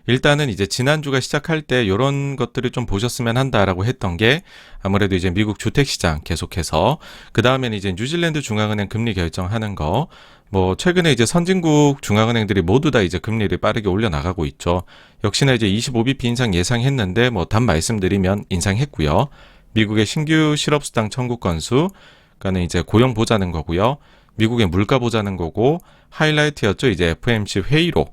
일단은 이제 지난주가 시작할 때 요런 것들을 좀 보셨으면 한다라고 했던 게 아무래도 이제 미국 주택시장 계속해서 그 다음에는 이제 뉴질랜드 중앙은행 금리 결정하는 거 뭐 최근에 이제 선진국 중앙은행들이 모두 다 이제 금리를 빠르게 올려나가고 있죠. 역시나 이제 25bp 인상 예상했는데 뭐 답 말씀드리면 인상했고요. 미국의 신규 실업수당 청구 건수, 그러니까는 이제 고용 보자는 거고요. 미국의 물가 보자는 거고 하이라이트였죠. 이제 FOMC 회의로.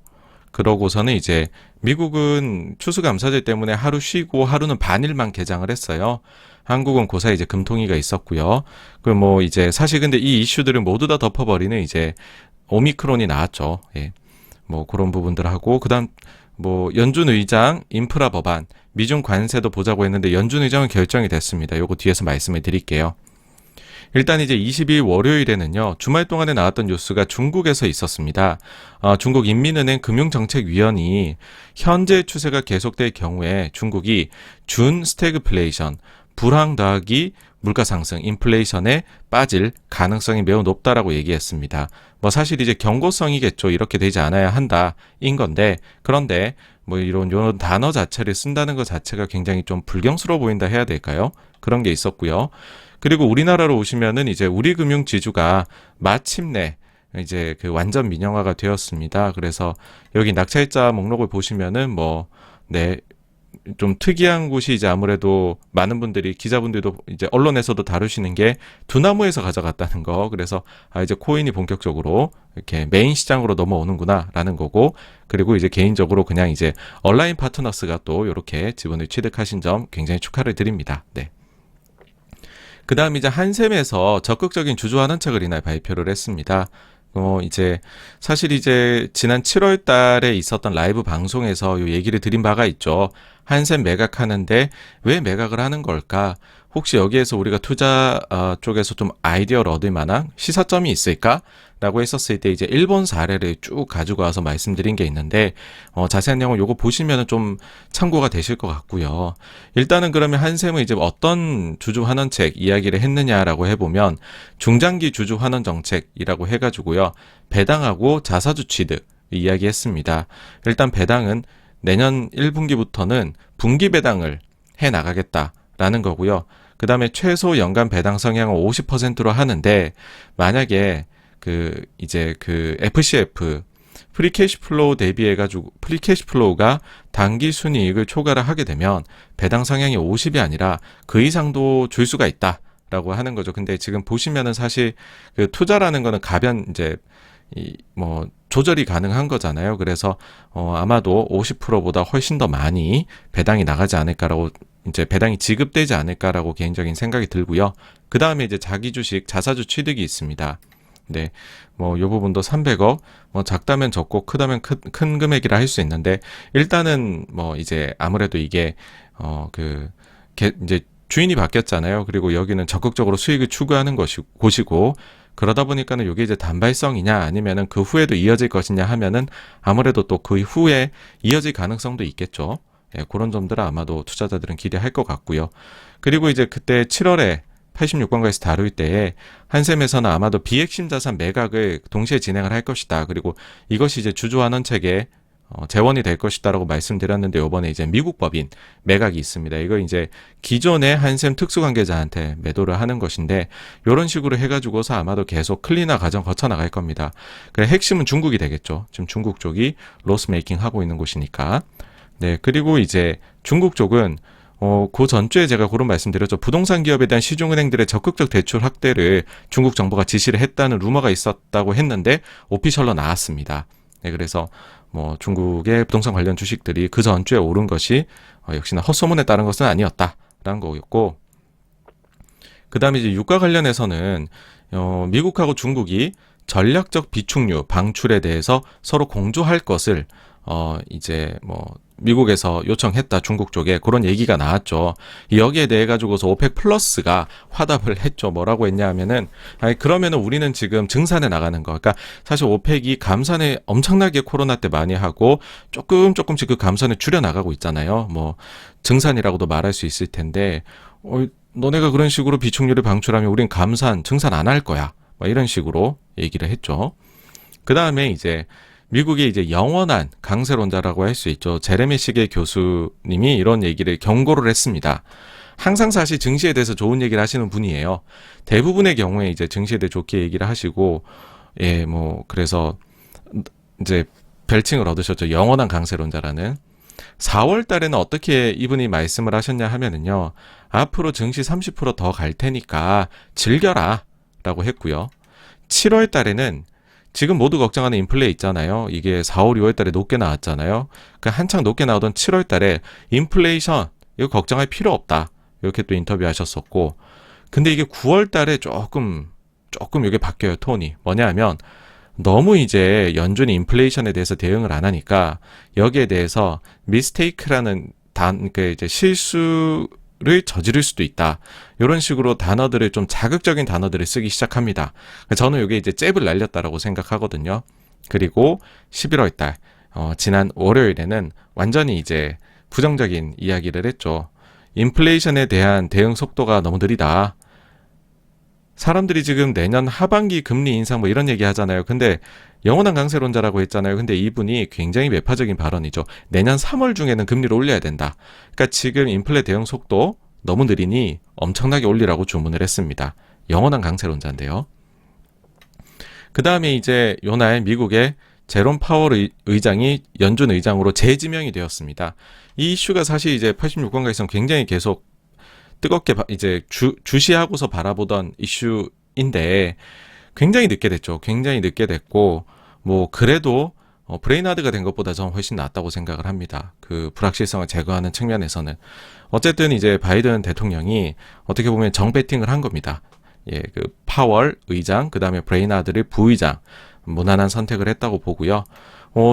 그러고서는 이제 미국은 추수감사절 때문에 하루 쉬고 하루는 반일만 개장을 했어요. 한국은 고사에 이제 금통위가 있었고요. 그 뭐 이제 사실 근데 이 이슈들을 모두 다 덮어버리는 이제 오미크론이 나왔죠. 예. 뭐 그런 부분들하고 그다음 뭐 연준 의장 인프라 법안 미중 관세도 보자고 했는데 연준 의장은 결정이 됐습니다. 요거 뒤에서 말씀을 드릴게요. 일단 이제 22일 월요일에는요, 주말 동안에 나왔던 뉴스가 중국에서 있었습니다. 중국 인민은행 금융정책위원이 현재 추세가 계속될 경우에 중국이 준 스태그플레이션, 불황 더하기 물가 상승, 인플레이션에 빠질 가능성이 매우 높다라고 얘기했습니다. 뭐 사실 이제 경고성이겠죠. 이렇게 되지 않아야 한다. 인 건데, 그런데 뭐 이런 단어 자체를 쓴다는 것 자체가 굉장히 좀 불경스러워 보인다 해야 될까요? 그런 게 있었고요. 그리고 우리나라로 오시면은 이제 우리 금융 지주가 마침내 이제 그 완전 민영화가 되었습니다. 그래서 여기 낙찰자 목록을 보시면은 뭐, 네, 좀 특이한 곳이 이제 아무래도 많은 분들이 기자분들도 이제 언론에서도 다루시는 게 두나무에서 가져갔다는 거. 그래서 이제 코인이 본격적으로 이렇게 메인 시장으로 넘어오는구나라는 거고, 그리고 이제 개인적으로 그냥 이제 얼라인 파트너스가 또 이렇게 지분을 취득하신 점 굉장히 축하를 드립니다. 네. 그 다음 이제 한샘에서 적극적인 주주환원책을 이날 발표를 했습니다. 이제 사실 이제 지난 7월 달에 있었던 라이브 방송에서 요 얘기를 드린 바가 있죠. 한샘 매각하는데 왜 매각을 하는 걸까? 혹시 여기에서 우리가 투자 쪽에서 좀 아이디어를 얻을 만한 시사점이 있을까? 라고 했었을 때 이제 일본 사례를 쭉 가지고 와서 말씀드린 게 있는데 자세한 내용은 요거 보시면은 좀 참고가 되실 것 같고요. 일단은 그러면 한샘은 이제 어떤 주주 환원책 이야기를 했느냐라고 해보면 중장기 주주 환원 정책이라고 해가지고요. 배당하고 자사주 취득 이야기했습니다. 일단 배당은 내년 1분기부터는 분기 배당을 해 나가겠다라는 거고요. 그 다음에 최소 연간 배당 성향을 50%로 하는데 만약에 이제 FCF 프리캐시플로우 대비해가지고 프리캐시플로우가 당기 순이익을 초과를 하게 되면 배당 성향이 50이 아니라 그 이상도 줄 수가 있다라고 하는 거죠. 근데 지금 보시면은 사실 그 투자라는 거는 이제 뭐 조절이 가능한 거잖아요. 그래서 아마도 50%보다 훨씬 더 많이 배당이 나가지 않을까라고 이제 배당이 지급되지 않을까라고 개인적인 생각이 들고요. 그 다음에 이제 자기 주식 자사주 취득이 있습니다. 네, 뭐, 요 부분도 300억, 뭐, 작다면 적고, 크다면 큰 금액이라 할 수 있는데, 일단은, 뭐, 이제, 아무래도 이게, 이제, 주인이 바뀌었잖아요. 그리고 여기는 적극적으로 수익을 추구하는 곳이고, 그러다 보니까는 이게 이제 단발성이냐, 아니면은 그 후에도 이어질 것이냐 하면은, 아무래도 또 그 후에 이어질 가능성도 있겠죠. 예, 그런 점들은 아마도 투자자들은 기대할 것 같고요. 그리고 이제 그때 7월에 86권가에서 다룰 때에 한샘에서는 아마도 비핵심 자산 매각을 동시에 진행을 할 것이다. 그리고 이것이 이제 주주환원책에 재원이 될 것이다라고 말씀드렸는데 이번에 이제 미국 법인 매각이 있습니다. 이거 이제 기존의 한샘 특수관계자한테 매도를 하는 것인데 이런 식으로 해가지고서 아마도 계속 클리너 과정 거쳐 나갈 겁니다. 그래 핵심은 중국이 되겠죠. 지금 중국 쪽이 로스 메이킹 하고 있는 곳이니까. 네, 그리고 이제 중국 쪽은 그 전주에 제가 그런 말씀드렸죠. 부동산 기업에 대한 시중은행들의 적극적 대출 확대를 중국 정부가 지시를 했다는 루머가 있었다고 했는데 오피셜로 나왔습니다. 네, 그래서 뭐 중국의 부동산 관련 주식들이 그 전주에 오른 것이 역시나 헛소문에 따른 것은 아니었다라는 거였고, 그 다음에 이제 유가 관련해서는 미국하고 중국이 전략적 비축유 방출에 대해서 서로 공조할 것을 이제 뭐 미국에서 요청했다 중국 쪽에 그런 얘기가 나왔죠. 여기에 대해 가지고서 오펙 플러스가 화답을 했죠. 뭐라고 했냐 하면은 그러면은 우리는 지금 증산에 나가는 거. 그러니까 사실 오펙이 감산에 엄청나게 코로나 때 많이 하고 조금씩 그 감산을 줄여 나가고 있잖아요. 뭐 증산이라고도 말할 수 있을 텐데 너네가 그런 식으로 비축유를 방출하면 우린 증산 안 할 거야. 뭐 이런 식으로 얘기를 했죠. 그 다음에 이제 미국의 이제 영원한 강세론자라고 할 수 있죠. 제레미 시게 교수님이 이런 얘기를 경고를 했습니다. 항상 사실 증시에 대해서 좋은 얘기를 하시는 분이에요. 대부분의 경우에 이제 증시에 대해 좋게 얘기를 하시고, 예, 뭐, 그래서 이제 별칭을 얻으셨죠. 영원한 강세론자라는. 4월 달에는 어떻게 이분이 말씀을 하셨냐 하면은요. 앞으로 증시 30%더 갈 테니까 즐겨라 라고 했고요. 7월 달에는 지금 모두 걱정하는 인플레 있잖아요. 이게 4월, 6월 달에 높게 나왔잖아요. 그러니까 한창 높게 나오던 7월 달에 인플레이션 이거 걱정할 필요 없다. 이렇게 또 인터뷰하셨었고, 근데 이게 9월 달에 조금 이게 바뀌어요, 톤이. 뭐냐 하면 너무 이제 연준이 인플레이션에 대해서 대응을 안 하니까 여기에 대해서 미스테이크라는 그 이제 실수를 저지를 수도 있다. 이런 식으로 단어들을 좀 자극적인 단어들을 쓰기 시작합니다. 저는 이게 이제 잽을 날렸다라고 생각하거든요. 그리고 11월 달 지난 월요일에는 완전히 이제 부정적인 이야기를 했죠. 인플레이션에 대한 대응 속도가 너무 느리다. 사람들이 지금 내년 하반기 금리 인상 뭐 이런 얘기 하잖아요. 근데 영원한 강세론자라고 했잖아요. 근데 이분이 굉장히 매파적인 발언이죠. 내년 3월 중에는 금리를 올려야 된다. 그러니까 지금 인플레 대응 속도 너무 느리니 엄청나게 올리라고 주문을 했습니다. 영원한 강세론자인데요. 그 다음에 이제 요날 미국의 제롬 파월 의장이 연준 의장으로 재지명이 되었습니다. 이 이슈가 사실 이제 86권가에서는 굉장히 계속 뜨겁게 이제 주시하고서 바라보던 이슈인데 굉장히 늦게 됐죠. 굉장히 늦게 됐고 뭐 그래도 브레인하드가 된 것보다 저는 훨씬 낫다고 생각을 합니다. 그 불확실성을 제거하는 측면에서는 어쨌든 이제 바이든 대통령이 어떻게 보면 정배팅을 한 겁니다. 예, 그 파월 의장 그다음에 브레인하드를 부의장 무난한 선택을 했다고 보고요.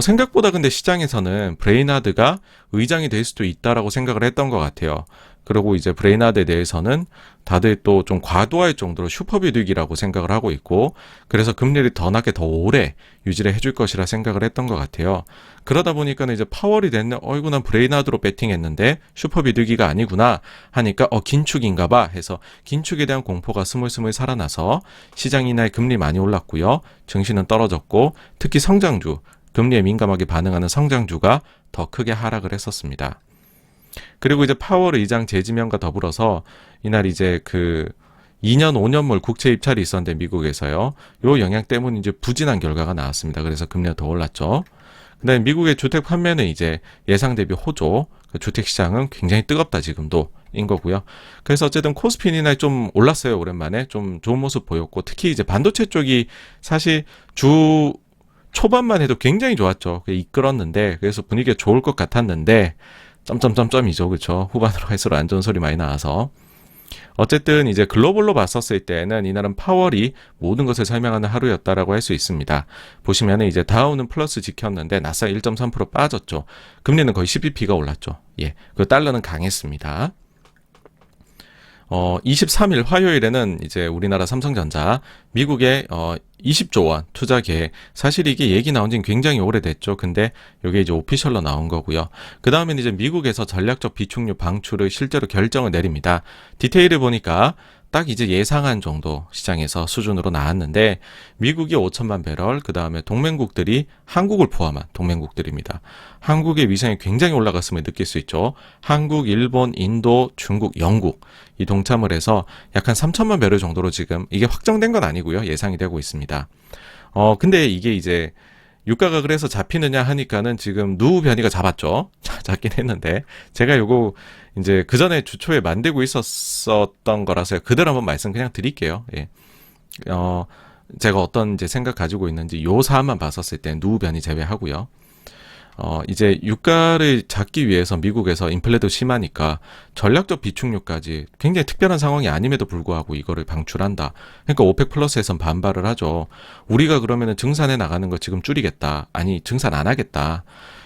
생각보다 근데 시장에서는 브레인하드가 의장이 될 수도 있다라고 생각을 했던 것 같아요. 그리고 이제 브레인하드에 대해서는 다들 또 좀 과도할 정도로 슈퍼비둘기라고 생각을 하고 있고 그래서 금리를 더 낮게 더 오래 유지를 해줄 것이라 생각을 했던 것 같아요. 그러다 보니까는 이제 파월이 됐네. 어이구 난 브레인하드로 배팅했는데 슈퍼비둘기가 아니구나 하니까 긴축인가 봐 해서 긴축에 대한 공포가 스물스물 살아나서 시장이 날 금리 많이 올랐고요. 증시는 떨어졌고 특히 성장주 금리에 민감하게 반응하는 성장주가 더 크게 하락을 했었습니다. 그리고 이제 파월 의장 재지명과 더불어서 이날 이제 그 2년 5년물 국채 입찰이 있었는데 미국에서요. 요 영향 때문에 이제 부진한 결과가 나왔습니다. 그래서 금리가 더 올랐죠. 그다음에 미국의 주택 판매는 이제 예상 대비 호조, 주택 시장은 굉장히 뜨겁다 지금도 인 거고요. 그래서 어쨌든 코스피는 이날 좀 올랐어요. 오랜만에 좀 좋은 모습 보였고 특히 이제 반도체 쪽이 사실 주 초반만 해도 굉장히 좋았죠. 이끌었는데 그래서 분위기가 좋을 것 같았는데 점점점점이죠. 그렇죠. 후반으로 갈수록 안 좋은 소리 많이 나와서 어쨌든 이제 글로벌로 봤었을 때는 이날은 파월이 모든 것을 설명하는 하루였다라고 할 수 있습니다. 보시면은 이제 다우는 플러스 지켰는데 나스닥 1.3% 빠졌죠. 금리는 거의 10bp가 올랐죠. 예. 그 달러는 강했습니다. 23일 화요일에는 이제 우리나라 삼성전자 미국의 20조 원 투자 계획 사실 이게 얘기 나온 지는 굉장히 오래됐죠. 근데 이게 이제 오피셜로 나온 거고요. 그 다음에는 이제 미국에서 전략적 비축유 방출을 실제로 결정을 내립니다. 디테일을 보니까 딱 이제 예상한 정도 시장에서 수준으로 나왔는데 미국이 5천만 배럴 그 다음에 동맹국들이 한국을 포함한 동맹국들입니다. 한국의 위상이 굉장히 올라갔음을 느낄 수 있죠. 한국, 일본, 인도, 중국, 영국 이 동참을 해서 약 한 3천만 배럴 정도로 지금 이게 확정된 건 아니고요. 예상이 되고 있습니다. 근데 이게 이제 유가가 그래서 잡히느냐 하니까는 지금 누 변이가 잡았죠. 잡긴 했는데 제가 요거 이제 그 전에 주초에 만들고 있었던 거라서 그대로 한번 말씀 그냥 드릴게요. 예. 제가 어떤 이제 생각 가지고 있는지 요 사안만 봤었을 때 누 변이 제외하고요. 이제 유가를 잡기 위해서 미국에서 인플레도 심하니까 전략적 비축유까지 굉장히 특별한 상황이 아님에도 불구하고 이거를 방출한다. 그러니까 오펙 플러스에선 반발을 하죠. 우리가 그러면은 증산해 나가는 거 지금 줄이겠다. 아니, 증산 안 하겠다.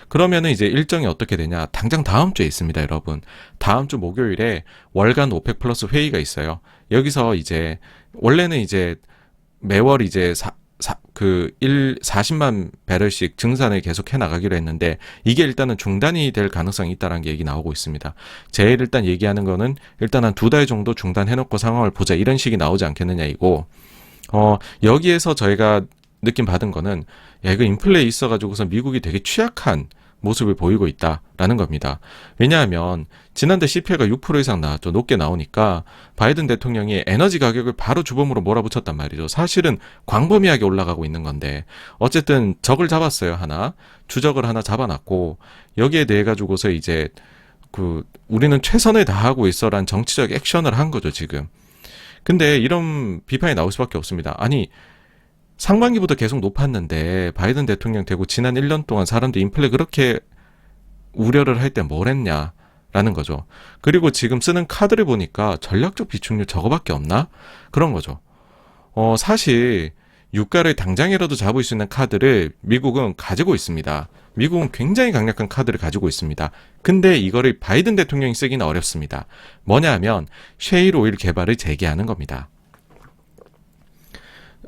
그러면은 이제 일정이 어떻게 되냐. 당장 다음 주에 있습니다, 여러분. 다음 주 목요일에 월간 오펙 플러스 회의가 있어요. 여기서 이제 원래는 이제 매월 이제 40만 배럴씩 증산을 계속 해나가기로 했는데 이게 일단은 중단이 될 가능성이 있다는 게 얘기 나오고 있습니다. 제일 일단 얘기하는 거는 일단 한 2달 정도 중단해놓고 상황을 보자 이런 식이 나오지 않겠느냐 이고 여기에서 저희가 느낌 받은 거는, 야, 이거 인플레에 있어가지고서 미국이 되게 취약한 모습을 보이고 있다라는 겁니다. 왜냐하면 지난달 CPI가 6% 이상 나왔죠. 높게 나오니까 바이든 대통령이 에너지 가격을 바로 주범으로 몰아붙였단 말이죠. 사실은 광범위하게 올라가고 있는 건데 어쨌든 적을 잡았어요. 하나 주적을 하나 잡아놨고, 여기에 대해 가지고서 이제 우리는 최선을 다하고 있어란 정치적 액션을 한 거죠 지금. 근데 이런 비판이 나올 수밖에 없습니다. 아니, 상반기부터 계속 높았는데 바이든 대통령 되고 지난 1년 동안 사람들이 인플레 그렇게 우려를 할 때 뭘 했냐라는 거죠. 그리고 지금 쓰는 카드를 보니까 전략적 비축률 저거밖에 없나? 그런 거죠. 사실 유가를 당장이라도 잡을 수 있는 카드를 미국은 가지고 있습니다. 미국은 굉장히 강력한 카드를 가지고 있습니다. 근데 이거를 바이든 대통령이 쓰기는 어렵습니다. 뭐냐 하면 셰일 오일 개발을 재개하는 겁니다.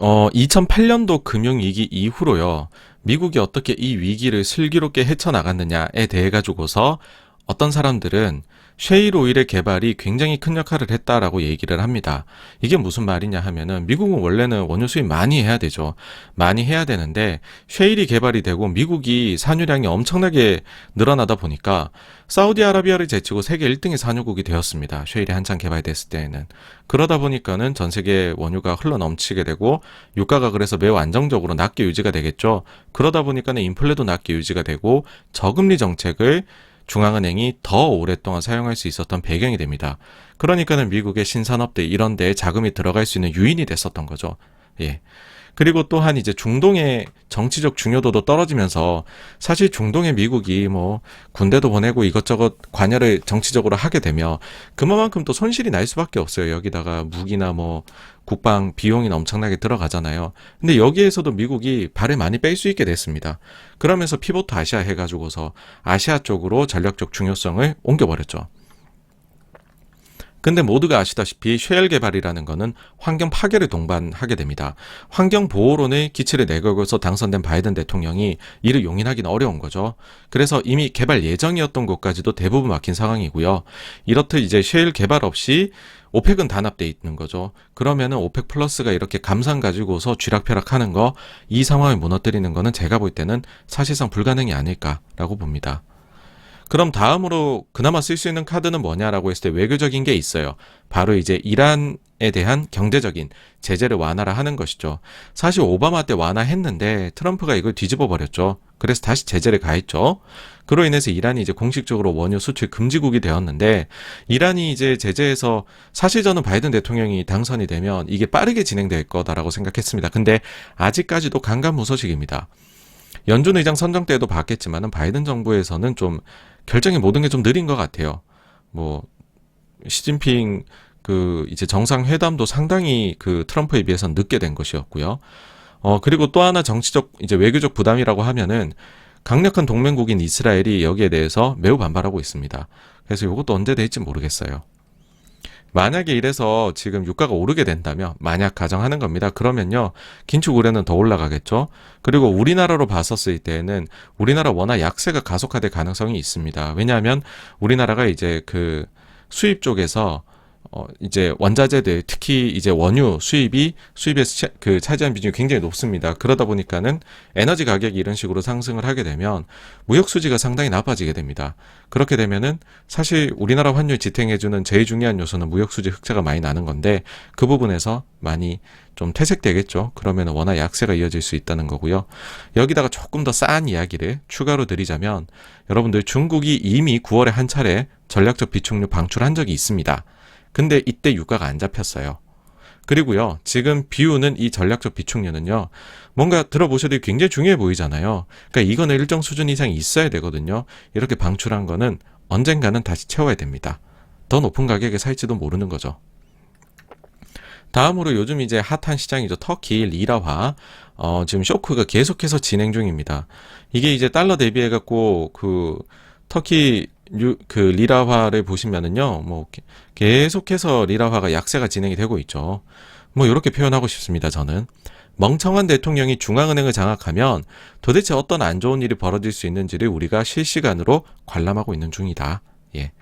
2008년도 금융위기 이후로요, 미국이 어떻게 이 위기를 슬기롭게 헤쳐나갔느냐에 대해 가지고서 어떤 사람들은 셰일 오일의 개발이 굉장히 큰 역할을 했다라고 얘기를 합니다. 이게 무슨 말이냐 하면은, 미국은 원래는 원유 수입 많이 해야 되죠. 많이 해야 되는데 셰일이 개발이 되고 미국이 산유량이 엄청나게 늘어나다 보니까 사우디아라비아를 제치고 세계 1등의 산유국이 되었습니다. 셰일이 한창 개발됐을 때에는. 그러다 보니까는 전 세계 원유가 흘러 넘치게 되고 유가가 그래서 매우 안정적으로 낮게 유지가 되겠죠. 그러다 보니까는 인플레도 낮게 유지가 되고 저금리 정책을 중앙은행이 더 오랫동안 사용할 수 있었던 배경이 됩니다. 그러니까는 미국의 신산업들 이런 데에 자금이 들어갈 수 있는 유인이 됐었던 거죠. 예. 그리고 또한 이제 중동의 정치적 중요도도 떨어지면서, 사실 중동의 미국이 뭐 군대도 보내고 이것저것 관여를 정치적으로 하게 되면 그만큼 또 손실이 날 수밖에 없어요. 여기다가 무기나 뭐 국방 비용이 엄청나게 들어가잖아요. 근데 여기에서도 미국이 발을 많이 뺄 수 있게 됐습니다. 그러면서 피보트 아시아 해가지고서 아시아 쪽으로 전략적 중요성을 옮겨버렸죠. 근데 모두가 아시다시피 셰일 개발이라는 거는 환경 파괴를 동반하게 됩니다. 환경 보호론의 기치를 내걸고서 당선된 바이든 대통령이 이를 용인하기는 어려운 거죠. 그래서 이미 개발 예정이었던 곳까지도 대부분 막힌 상황이고요. 이렇듯 이제 셰일 개발 없이 오펙은 단합돼 있는 거죠. 그러면은 오펙 플러스가 이렇게 감산 가지고서 쥐락펴락하는 거, 이 상황을 무너뜨리는 거는 제가 볼 때는 사실상 불가능이 아닐까라고 봅니다. 그럼 다음으로 그나마 쓸 수 있는 카드는 뭐냐라고 했을 때 외교적인 게 있어요. 바로 이제 이란에 대한 경제적인 제재를 완화를 하는 것이죠. 사실 오바마 때 완화했는데 트럼프가 이걸 뒤집어 버렸죠. 그래서 다시 제재를 가했죠. 그로 인해서 이란이 이제 공식적으로 원유 수출 금지국이 되었는데, 이란이 이제 제재에서, 사실 저는 바이든 대통령이 당선이 되면 이게 빠르게 진행될 거다라고 생각했습니다. 근데 아직까지도 간간무소식입니다. 연준 의장 선정 때도 봤겠지만은 바이든 정부에서는 좀 결정이 모든 게 좀 느린 것 같아요. 뭐 시진핑 이제 정상회담도 상당히 트럼프에 비해서는 늦게 된 것이었고요. 그리고 또 하나 정치적 이제 외교적 부담이라고 하면은 강력한 동맹국인 이스라엘이 여기에 대해서 매우 반발하고 있습니다. 그래서 이것도 언제 될지 모르겠어요. 만약에 이래서 지금 유가가 오르게 된다면, 만약 가정하는 겁니다. 그러면요, 긴축 우려는 더 올라가겠죠. 그리고 우리나라로 봤었을 때에는 우리나라 워낙 약세가 가속화될 가능성이 있습니다. 왜냐하면 우리나라가 이제 수입 쪽에서 이제 원자재들, 특히 이제 원유 수입에서 차지한 비중이 굉장히 높습니다. 그러다 보니까는 에너지 가격이 이런 식으로 상승을 하게 되면 무역 수지가 상당히 나빠지게 됩니다. 그렇게 되면은 사실 우리나라 환율 지탱해주는 제일 중요한 요소는 무역 수지 흑자가 많이 나는 건데, 그 부분에서 많이 좀 퇴색되겠죠. 그러면 워낙 약세가 이어질 수 있다는 거고요. 여기다가 조금 더 싸한 이야기를 추가로 드리자면, 여러분들 중국이 이미 9월에 한 차례 전략적 비축류 방출한 적이 있습니다. 근데 이때 유가가 안 잡혔어요. 그리고요, 지금 비우는 이 전략적 비축류는요, 뭔가 들어보셔도 굉장히 중요해 보이잖아요. 그러니까 이거는 일정 수준 이상 있어야 되거든요. 이렇게 방출한 거는 언젠가는 다시 채워야 됩니다. 더 높은 가격에 살지도 모르는 거죠. 다음으로 요즘 이제 핫한 시장이죠. 터키 리라화. 지금 쇼크가 계속해서 진행 중입니다. 이게 이제 달러 대비해갖고 터키 리라화를 보시면은요, 뭐 계속해서 리라화가 약세가 진행이 되고 있죠. 뭐 이렇게 표현하고 싶습니다. 저는 멍청한 대통령이 중앙은행을 장악하면 도대체 어떤 안 좋은 일이 벌어질 수 있는지를 우리가 실시간으로 관람하고 있는 중이다. 예.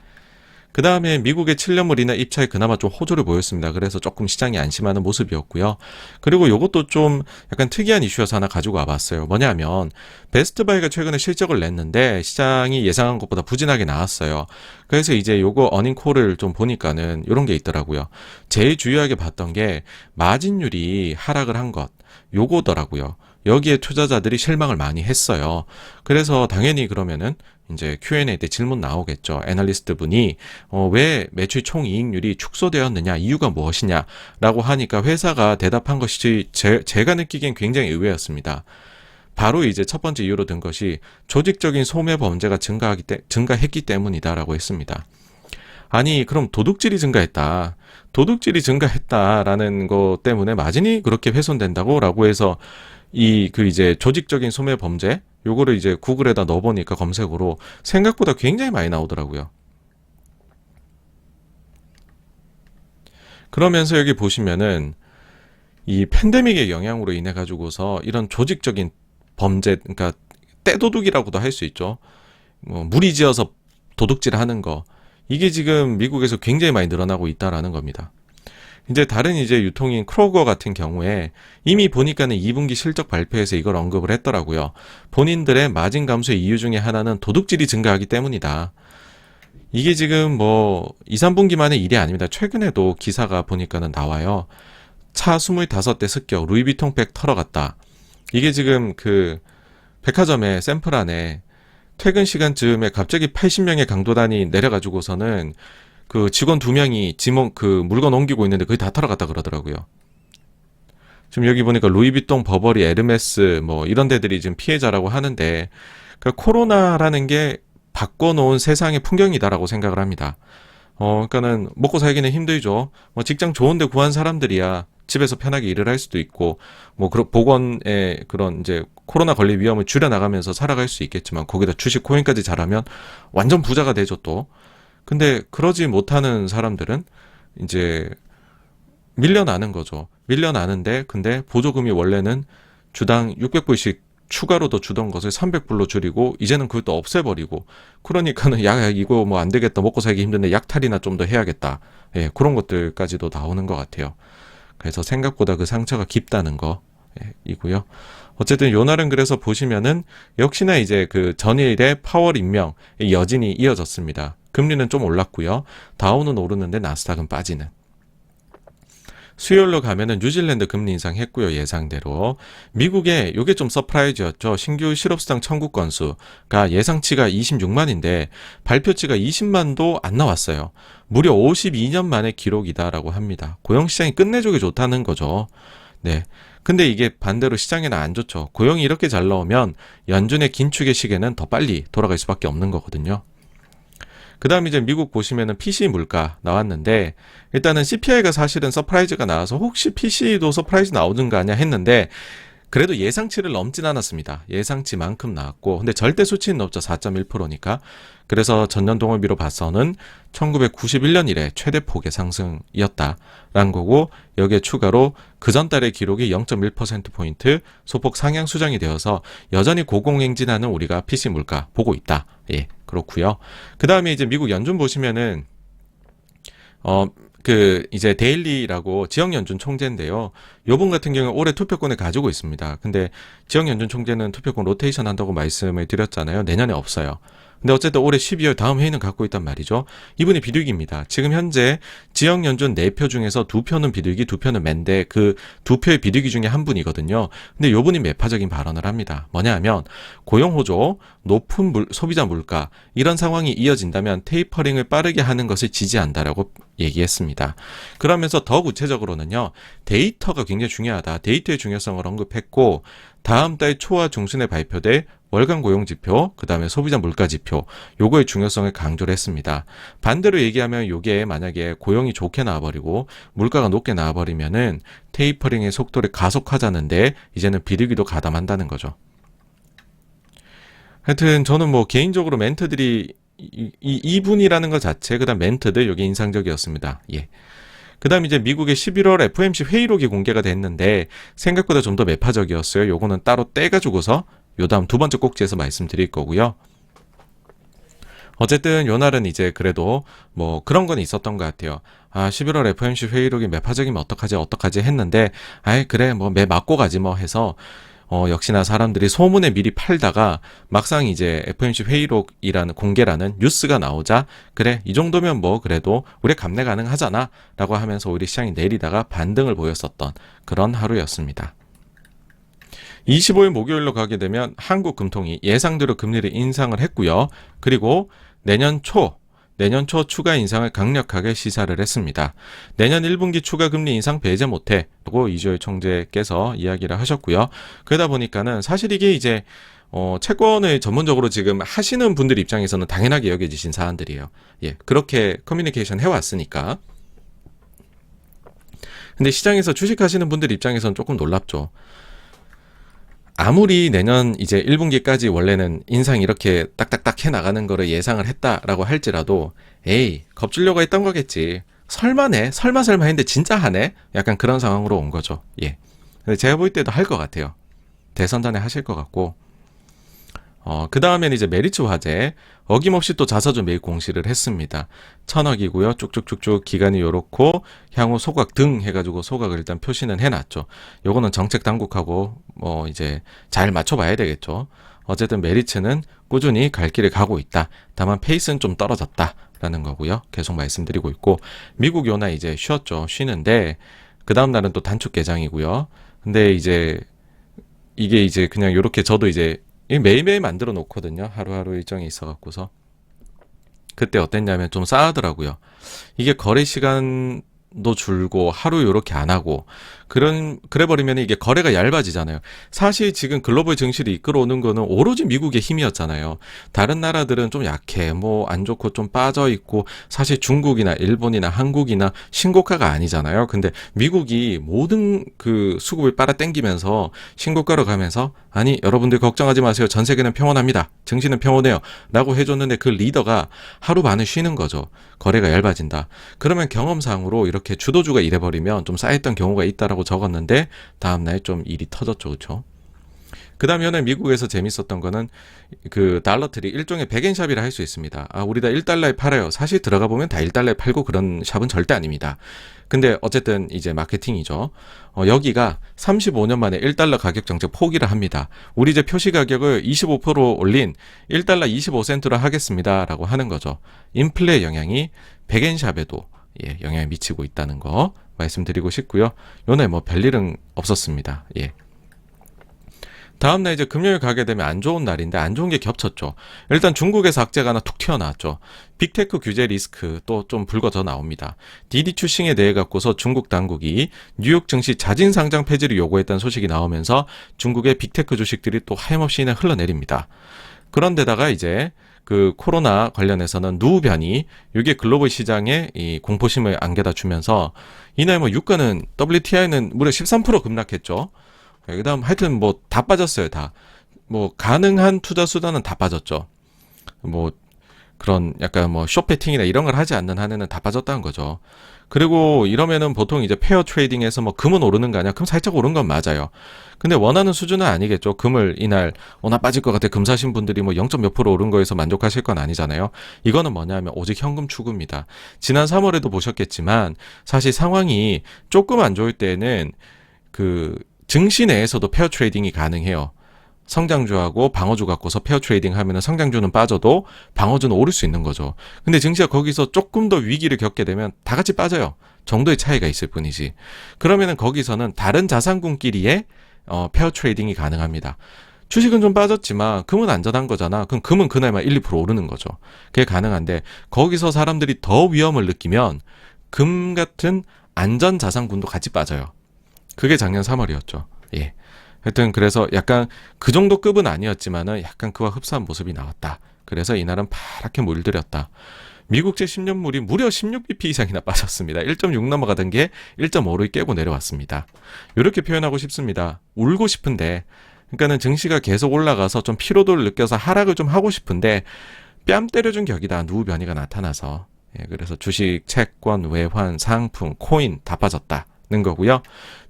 그 다음에 미국의 7년물 이내 입차에 그나마 좀 호조를 보였습니다. 그래서 조금 시장이 안심하는 모습이었고요. 그리고 이것도 좀 약간 특이한 이슈여서 하나 가지고 와봤어요. 뭐냐면 베스트바이가 최근에 실적을 냈는데 시장이 예상한 것보다 부진하게 나왔어요. 그래서 이제 요거 어닝콜을 좀 보니까는 이런 게 있더라고요. 제일 주요하게 봤던 게 마진율이 하락을 한 것, 요거더라고요. 여기에 투자자들이 실망을 많이 했어요. 그래서 당연히 그러면은 이제 Q&A 때 질문 나오겠죠. 애널리스트 분이 왜 매출 총이익률이 축소되었느냐, 이유가 무엇이냐라고 하니까 회사가 대답한 것이 제가 느끼기엔 굉장히 의외였습니다. 바로 이제 첫 번째 이유로 든 것이 조직적인 소매 범죄가 증가했기 때문이다라고 했습니다. 아니, 그럼 도둑질이 증가했다. 도둑질이 증가했다라는 것 때문에 마진이 그렇게 훼손된다고? 라고 해서 이제 조직적인 소매 범죄 요거를 이제 구글에다 넣어보니까 검색으로 생각보다 굉장히 많이 나오더라고요. 그러면서 여기 보시면은 이 팬데믹의 영향으로 인해 가지고서 이런 조직적인 범죄, 그러니까 떼도둑이라고도 할 수 있죠. 뭐 무리지어서 도둑질하는 거, 이게 지금 미국에서 굉장히 많이 늘어나고 있다라는 겁니다. 이제 다른 이제 유통인 크로거 같은 경우에 이미 보니까는 2분기 실적 발표에서 이걸 언급을 했더라고요. 본인들의 마진 감소의 이유 중에 하나는 도둑질이 증가하기 때문이다. 이게 지금 뭐 2, 3분기만의 일이 아닙니다. 최근에도 기사가 보니까는 나와요. 차 25대 습격, 루이비통 백 털어갔다. 이게 지금 그 백화점의 샘플 안에 퇴근 시간쯤에 갑자기 80명의 강도단이 내려가지고서는 그 직원 2명이 그 물건 옮기고 있는데 그게 다 털어갔다 그러더라고요. 지금 여기 보니까 루이비통, 버버리, 에르메스 뭐 이런 데들이 지금 피해자라고 하는데, 그러니까 코로나라는 게 바꿔놓은 세상의 풍경이다라고 생각을 합니다. 그러니까는 먹고 살기는 힘들죠. 뭐 직장 좋은데 구한 사람들이야 집에서 편하게 일을 할 수도 있고, 뭐 그런 보건의 그런 이제 코로나 걸릴 위험을 줄여나가면서 살아갈 수 있겠지만, 거기다 주식 코인까지 잘하면 완전 부자가 되죠 또. 근데 그러지 못하는 사람들은 이제 밀려나는 거죠. 밀려나는데, 근데 보조금이 원래는 주당 600불씩 추가로 더 주던 것을 300불로 줄이고 이제는 그걸 또 없애버리고, 그러니까는 야 이거 뭐 안 되겠다, 먹고 살기 힘든데 약탈이나 좀 더 해야겠다, 예, 그런 것들까지도 나오는 것 같아요. 그래서 생각보다 그 상처가 깊다는 거, 예, 이고요. 어쨌든 요날은 그래서 보시면은 역시나 이제 그 전일의 파월 임명의 여진이 이어졌습니다. 금리는 좀 올랐고요. 다우는 오르는데 나스닥은 빠지는. 수요일로 가면은 뉴질랜드 금리 인상했고요. 예상대로. 미국에 요게 좀 서프라이즈였죠. 신규 실업수당 청구 건수가 예상치가 26만인데 발표치가 20만도 안 나왔어요. 무려 52년 만의 기록이다라고 합니다. 고용시장이 끝내주기 좋다는 거죠. 네. 근데 이게 반대로 시장에는 안 좋죠. 고용이 이렇게 잘 나오면 연준의 긴축의 시계는 더 빨리 돌아갈 수밖에 없는 거거든요. 그 다음 이제 미국 보시면은 PC 물가 나왔는데, 일단은 CPI가 사실은 서프라이즈가 나와서 혹시 PC도 서프라이즈 나오는 거 아니야 했는데, 그래도 예상치를 넘진 않았습니다. 예상치만큼 나왔고, 근데 절대 수치는 높죠. 4.1%니까. 그래서 전년 동월비로 봐서는 1991년 이래 최대 폭의 상승이었다라는 거고, 여기에 추가로 그 전달의 기록이 0.1%포인트 소폭 상향 수정이 되어서 여전히 고공행진하는 우리가 PC 물가 보고 있다. 예, 그렇고요. 그 다음에 이제 미국 연준 보시면은 이제 데일리라고 지역연준 총재인데요. 요분 같은 경우는 올해 투표권을 가지고 있습니다. 근데 지역연준 총재는 투표권 로테이션 한다고 말씀을 드렸잖아요. 내년에 없어요. 근데 어쨌든 올해 12월 다음 회의는 갖고 있단 말이죠. 이분이 비둘기입니다. 지금 현재 지역연준 4표 중에서 2표는 비둘기, 2표는 맨데 그 2표의 비둘기 중에 한 분이거든요. 근데 요분이 매파적인 발언을 합니다. 뭐냐 하면 고용호조, 높은 소비자 물가 이런 상황이 이어진다면 테이퍼링을 빠르게 하는 것을 지지한다라고 얘기했습니다. 그러면서 더 구체적으로는요. 데이터가 굉장히 중요하다. 데이터의 중요성을 언급했고, 다음 달 초와 중순에 발표될 월간 고용지표, 그 다음에 소비자 물가지표, 요거의 중요성을 강조를 했습니다. 반대로 얘기하면 요게 만약에 고용이 좋게 나와버리고 물가가 높게 나와버리면은 테이퍼링의 속도를 가속하자는데 이제는 비둘기도 가담한다는 거죠. 하여튼 저는 뭐 개인적으로 멘트들이 이분이라는 것 자체, 그 다음 멘트들 여기 인상적이었습니다. 예. 그 다음 이제 미국의 11월 FOMC 회의록이 공개가 됐는데 생각보다 좀 더 매파적이었어요. 요거는 따로 떼가지고서 요 다음 두 번째 꼭지에서 말씀드릴 거고요. 어쨌든 요 날은 이제 그래도 뭐 그런 건 있었던 것 같아요. 11월 FOMC 회의록이 매파적이면 어떡하지 했는데, 아이, 그래, 뭐 매 맞고 가지 뭐 해서, 역시나 사람들이 소문에 미리 팔다가 막상 이제 FOMC 회의록이라는 공개라는 뉴스가 나오자, 그래, 이 정도면 뭐 그래도 우리 감내 가능하잖아 라고 하면서 오히려 시장이 내리다가 반등을 보였었던 그런 하루였습니다. 25일 목요일로 가게 되면 한국금통이 예상대로 금리를 인상을 했고요. 그리고 내년 초 추가 인상을 강력하게 시사를 했습니다. 내년 1분기 추가 금리 인상 배제 못해 라고 이주열 총재께서 이야기를 하셨고요. 그러다 보니까는 사실 이게 이제 채권을 전문적으로 지금 하시는 분들 입장에서는 당연하게 여겨지신 사안들이에요. 예, 그렇게 커뮤니케이션 해왔으니까. 근데 시장에서 주식하시는 분들 입장에서는 조금 놀랍죠. 아무리 내년 이제 1분기까지 원래는 인상 이렇게 딱딱딱 해 나가는 거를 예상을 했다라고 할지라도, 에이, 겁주려고 했던 거겠지. 설마네, 설마 했는데 진짜 하네? 약간 그런 상황으로 온 거죠. 예. 근데 제가 볼 때도 할 것 같아요. 대선 전에 하실 것 같고. 그 다음엔 이제 메리츠 화재, 어김없이 또 자사주 매입 공시를 했습니다. 1,000억이고요. 쭉쭉쭉쭉 기간이 요렇고, 향후 소각 등 해가지고 소각을 일단 표시는 해놨죠. 요거는 정책 당국하고, 이제 잘 맞춰봐야 되겠죠. 어쨌든 메리츠는 꾸준히 갈 길을 가고 있다. 다만 페이스는 좀 떨어졌다라는 거고요. 계속 말씀드리고 있고, 미국 요나 이제 쉬었죠. 쉬는데, 그 다음날은 또 단축 개장이고요. 근데 이제, 이게 이제 그냥 요렇게 저도 이제 매일매일 만들어 놓거든요. 하루하루 일정이 있어갖고서. 그때 어땠냐면 좀 싸하더라고요. 이게 거래 시간도 줄고 하루 요렇게 안 하고 그래버리면 이게 거래가 얇아지잖아요. 사실 지금 글로벌 증시를 이끌어오는 거는 오로지 미국의 힘이었잖아요. 다른 나라들은 좀 약해, 뭐 안 좋고 좀 빠져있고, 사실 중국이나 일본이나 한국이나 신고가가 아니잖아요. 근데 미국이 모든 그 수급을 빨아당기면서 신고가로 가면서, 아니 여러분들 걱정하지 마세요, 전 세계는 평온합니다, 증시는 평온해요 라고 해줬는데, 그 리더가 하루 반을 쉬는 거죠. 거래가 얇아진다. 그러면 경험상으로 이렇게 주도주가 이래버리면 좀 쌓였던 경우가 있다라고 적었는데, 다음날 좀 일이 터졌죠. 그렇죠? 그 다음에 미국에서 재밌었던 거는 그 달러트리, 일종의 백엔샵이라 할 수 있습니다. 우리 다 1달러에 팔아요. 사실 들어가 보면 다 1달러에 팔고 그런 샵은 절대 아닙니다. 근데 어쨌든 이제 마케팅이죠. 여기가 35년 만에 1달러 가격 정책 포기를 합니다. 우리 이제 표시 가격을 25% 올린 1달러 25센트로 하겠습니다 라고 하는 거죠. 인플레 영향이 백엔샵에도 영향을 미치고 있다는 거 말씀드리고 싶고요. 요날 뭐 별일은 없었습니다. 예. 다음날 이제 금요일 가게 되면 안 좋은 날인데, 안 좋은 게 겹쳤죠. 일단 중국에서 악재가 하나 툭 튀어나왔죠. 빅테크 규제 리스크 또 좀 불거져 나옵니다. 디디 추싱에 대해 갖고서 중국 당국이 뉴욕 증시 자진 상장 폐지를 요구했다는 소식이 나오면서 중국의 빅테크 주식들이 또 하염없이 그냥 흘러내립니다. 그런데다가 이제 그 코로나 관련해서는 누 변이, 이게 글로벌 시장에 이 공포심을 안겨다 주면서 이날 뭐 유가는, WTI는 무려 13% 급락했죠. 그 다음 하여튼 뭐 다 빠졌어요. 다. 뭐 가능한 투자 수단은 다 빠졌죠. 뭐 그런 약간 뭐 숏배팅이나 이런 걸 하지 않는 한에는 다 빠졌다는 거죠. 그리고 이러면은 보통 이제 페어 트레이딩에서 뭐 금은 오르는 거 아니야? 금 살짝 오른 건 맞아요. 근데 원하는 수준은 아니겠죠. 금을 이날 나 빠질 것 같아, 금 사신 분들이 뭐 0. 몇 프로 오른 거에서 만족하실 건 아니잖아요. 이거는 뭐냐면 오직 현금 추구입니다. 지난 3월에도 보셨겠지만 사실 상황이 조금 안 좋을 때는 그 증시 내에서도 페어 트레이딩이 가능해요. 성장주하고 방어주 갖고서 페어 트레이딩 하면은 성장주는 빠져도 방어주는 오를 수 있는 거죠. 근데 증시가 거기서 조금 더 위기를 겪게 되면 다 같이 빠져요. 정도의 차이가 있을 뿐이지. 그러면은 거기서는 다른 자산군끼리의 페어 트레이딩이 가능합니다. 주식은 좀 빠졌지만 금은 안전한 거잖아. 그럼 금은 그날만 1, 2% 오르는 거죠. 그게 가능한데, 거기서 사람들이 더 위험을 느끼면 금 같은 안전 자산군도 같이 빠져요. 그게 작년 3월이었죠. 예. 하여튼 그래서 약간 그 정도 급은 아니었지만은 약간 그와 흡사한 모습이 나왔다. 그래서 이날은 파랗게 물들였다. 미국제 10년물이 무려 16bp 이상이나 빠졌습니다. 1.6 넘어가던 게 1.5를 깨고 내려왔습니다. 이렇게 표현하고 싶습니다. 울고 싶은데, 그러니까는 증시가 계속 올라가서 좀 피로도를 느껴서 하락을 좀 하고 싶은데 뺨 때려준 격이다. 누구 변이가 나타나서. 예, 그래서 주식, 채권, 외환, 상품, 코인 다 빠졌다. 는 거고요.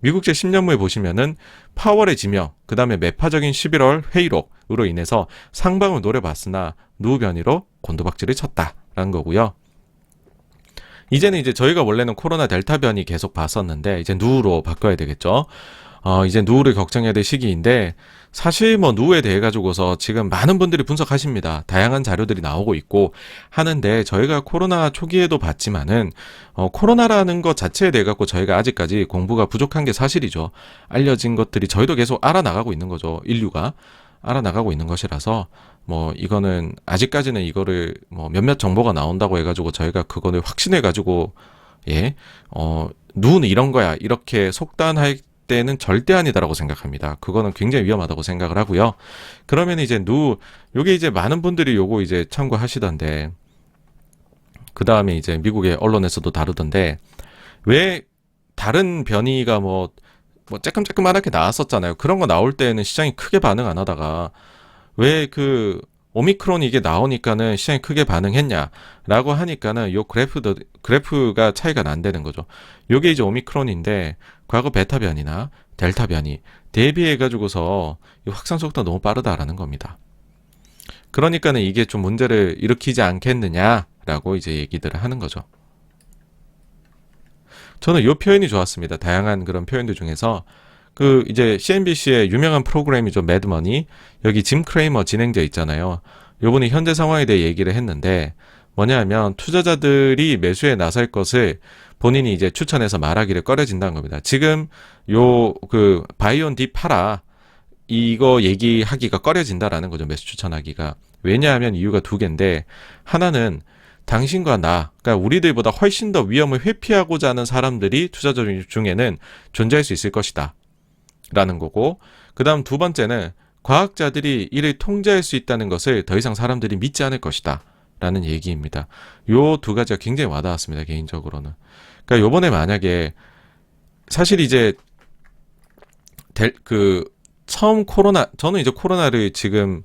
미국제 10년물 보시면은 파월의 지명, 그 다음에 매파적인 11월 회의록으로 인해서 상방을 노려봤으나 누 변이로 곤두박질을 쳤다라는 거고요. 이제는 이제 저희가 원래는 코로나 델타 변이 계속 봤었는데 이제 누로 바꿔야 되겠죠. 이제 누를 걱정해야 될 시기인데 사실 뭐 누에 대해 가지고서 지금 많은 분들이 분석하십니다. 다양한 자료들이 나오고 있고 하는데 저희가 코로나 초기에도 봤지만은 코로나라는 것 자체에 대해 갖고 저희가 아직까지 공부가 부족한 게 사실이죠. 알려진 것들이 저희도 계속 알아나가고 있는 거죠. 인류가 알아나가고 있는 것이라서 뭐 이거는 아직까지는 이거를 뭐 몇몇 정보가 나온다고 해가지고 저희가 그거를 확신해 가지고 누는 이런 거야 이렇게 속단할 때는 절대 아니다라고 생각합니다. 그거는 굉장히 위험하다고 생각을 하고요. 그러면 이제 요게 이제 많은 분들이 요거 이제 참고하시던데 그 다음에 이제 미국의 언론에서도 다루던데 왜 다른 변이가 뭐 쬐끔쬐끔하게 나왔었잖아요. 그런 거 나올 때는 시장이 크게 반응 안 하다가 왜 그 오미크론 이게 나오니까는 시장이 크게 반응했냐라고 하니까는 요 그래프가 차이가 난다는 거죠. 요게 이제 오미크론인데 과거 베타 변이나 델타 변이 대비해 가지고서 이 확산 속도가 너무 빠르다라는 겁니다. 그러니까는 이게 좀 문제를 일으키지 않겠느냐라고 이제 얘기들을 하는 거죠. 저는 이 표현이 좋았습니다. 다양한 그런 표현들 중에서 그 이제 CNBC의 유명한 프로그램이죠. 매드머니. 여기 짐 크레이머 진행자 있잖아요. 요분이 현재 상황에 대해 얘기를 했는데 뭐냐면 투자자들이 매수에 나설 것을 본인이 이제 추천해서 말하기를 꺼려진다는 겁니다. 지금 요 그 바이온 디 팔아 이거 얘기하기가 꺼려진다라는 거죠. 매수 추천하기가. 왜냐하면 이유가 두 개인데 하나는 당신과 나, 그러니까 우리들보다 훨씬 더 위험을 회피하고자 하는 사람들이 투자자 중에는 존재할 수 있을 것이다. 라는 거고, 그 다음 두 번째는 과학자들이 이를 통제할 수 있다는 것을 더 이상 사람들이 믿지 않을 것이다. 라는 얘기입니다. 요 두 가지가 굉장히 와닿았습니다. 개인적으로는. 그러니까 요번에 만약에 사실 이제 처음 저는 이제 코로나를 지금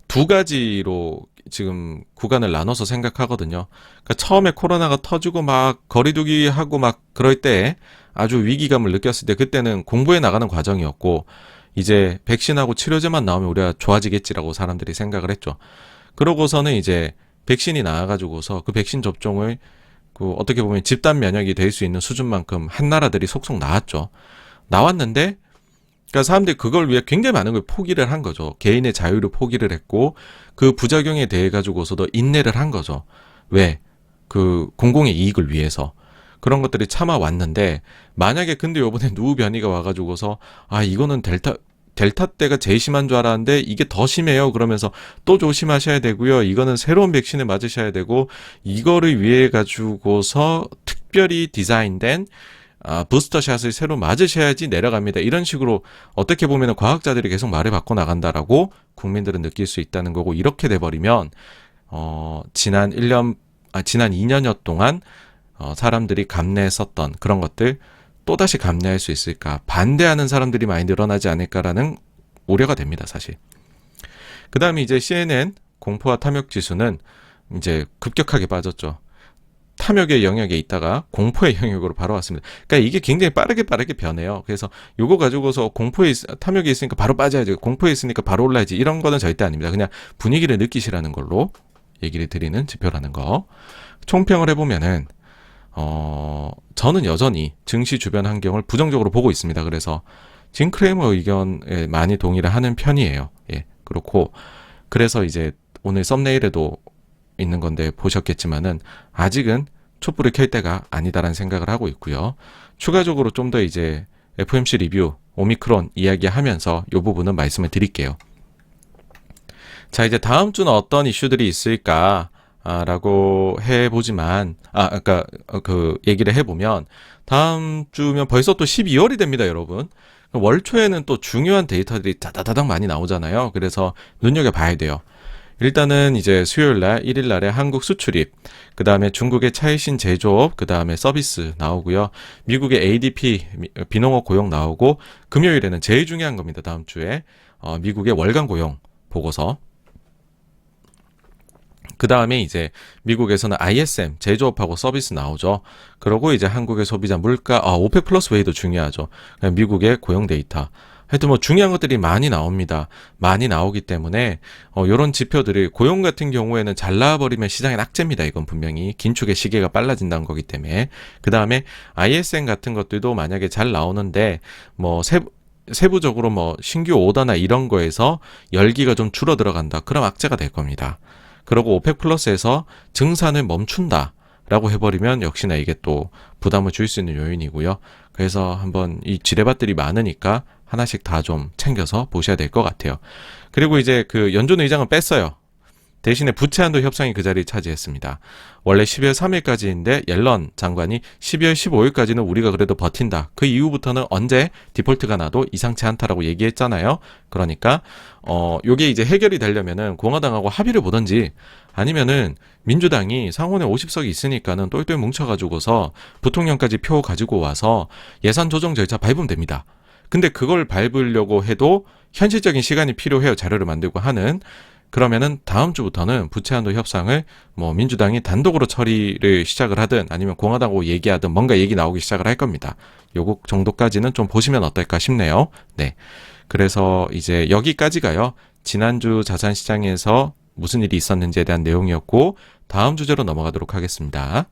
두 가지로 지금 구간을 나눠서 생각하거든요. 그러니까 처음에 코로나가 터지고 막 거리두기 하고 막 그럴 때 아주 위기감을 느꼈을 때 그때는 공부해 나가는 과정이었고 이제 백신하고 치료제만 나오면 우리가 좋아지겠지라고 사람들이 생각을 했죠. 그러고서는 이제 백신이 나와가지고서 그 백신 접종을 그 어떻게 보면 집단 면역이 될 수 있는 수준만큼 한 나라들이 속속 나왔죠. 나왔는데 그러니까 사람들이 그걸 위해 굉장히 많은 걸 포기를 한 거죠. 개인의 자유를 포기를 했고 그 부작용에 대해 가지고서도 인내를 한 거죠. 왜? 그 공공의 이익을 위해서. 그런 것들이 참아왔는데 만약에 근데 요번에 누 변이가 와가지고서 이거는 델타 때가 제일 심한 줄 알았는데 이게 더 심해요. 그러면서 또 조심하셔야 되고요. 이거는 새로운 백신을 맞으셔야 되고 이거를 위해 가지고서 특별히 디자인된 부스터샷을 새로 맞으셔야지 내려갑니다. 이런 식으로 어떻게 보면 과학자들이 계속 말을 바꿔 나간다라고 국민들은 느낄 수 있다는 거고 이렇게 돼버리면 지난 2년여 동안 사람들이 감내했었던 그런 것들 또다시 감내할 수 있을까? 반대하는 사람들이 많이 늘어나지 않을까라는 우려가 됩니다, 사실. 그 다음에 이제 CNN 공포와 탐욕 지수는 이제 급격하게 빠졌죠. 탐욕의 영역에 있다가 공포의 영역으로 바로 왔습니다. 그러니까 이게 굉장히 빠르게 변해요. 그래서 요거 가지고서 탐욕이 있으니까 바로 빠져야지, 공포에 있으니까 바로 올라야지 이런 거는 절대 아닙니다. 그냥 분위기를 느끼시라는 걸로 얘기를 드리는 지표라는 거. 총평을 해보면은 저는 여전히 증시 주변 환경을 부정적으로 보고 있습니다. 그래서 짐 크레이머 의견에 많이 동의를 하는 편이에요. 예, 그렇고 그래서 이제 오늘 썸네일에도 있는 건데 보셨겠지만은 아직은 촛불을 켤 때가 아니다라는 생각을 하고 있고요. 추가적으로 좀 더 이제 FOMC 리뷰 오미크론 이야기하면서 이 부분은 말씀을 드릴게요. 자, 이제 다음 주는 어떤 이슈들이 있을까? 라고 해보지만, 아까 그 얘기를 해보면, 다음 주면 벌써 또 12월이 됩니다, 여러분. 월 초에는 또 중요한 데이터들이 다다다닥 많이 나오잖아요. 그래서 눈여겨봐야 돼요. 일단은 이제 수요일날, 1일날에 한국 수출입, 그 다음에 중국의 차이신 제조업, 그 다음에 서비스 나오고요. 미국의 ADP, 비농업 고용 나오고, 금요일에는 제일 중요한 겁니다, 다음 주에. 미국의 월간 고용 보고서. 그 다음에 이제 미국에서는 ISM 제조업하고 서비스 나오죠. 그러고 이제 한국의 소비자 물가, 오펙 플러스 웨이도 중요하죠. 미국의 고용 데이터. 하여튼 뭐 중요한 것들이 많이 나옵니다. 많이 나오기 때문에 요런 지표들이 고용 같은 경우에는 잘 나와버리면 시장의 낙제입니다. 이건 분명히 긴축의 시계가 빨라진다는 거기 때문에. 그 다음에 ISM 같은 것들도 만약에 잘 나오는데 뭐 세부적으로 뭐 신규 오더나 이런 거에서 열기가 좀 줄어 들어간다. 그럼 악재가 될 겁니다. 그리고 오펙 플러스에서 증산을 멈춘다. 라고 해버리면 역시나 이게 또 부담을 줄 수 있는 요인이고요. 그래서 한번 이 지뢰밭들이 많으니까 하나씩 다 좀 챙겨서 보셔야 될 것 같아요. 그리고 이제 그 연준 의장은 뺐어요. 대신에 부채 한도 협상이 그 자리를 차지했습니다. 원래 12월 3일까지인데 옐런 장관이 12월 15일까지는 우리가 그래도 버틴다. 그 이후부터는 언제 디폴트가 나도 이상치 않다라고 얘기했잖아요. 그러니까 요게 이제 해결이 되려면은 공화당하고 합의를 보든지 아니면은 민주당이 상원에 50석이 있으니까는 똘똘 뭉쳐가지고서 부통령까지 표 가지고 와서 예산 조정 절차 밟으면 됩니다. 근데 그걸 밟으려고 해도 현실적인 시간이 필요해요. 자료를 만들고 하는. 그러면은 다음 주부터는 부채 한도 협상을 뭐 민주당이 단독으로 처리를 시작을 하든 아니면 공화당하고 얘기하든 뭔가 얘기 나오기 시작을 할 겁니다. 요거 정도까지는 좀 보시면 어떨까 싶네요. 네. 그래서 이제 여기까지가요. 지난주 자산시장에서 무슨 일이 있었는지에 대한 내용이었고 다음 주제로 넘어가도록 하겠습니다.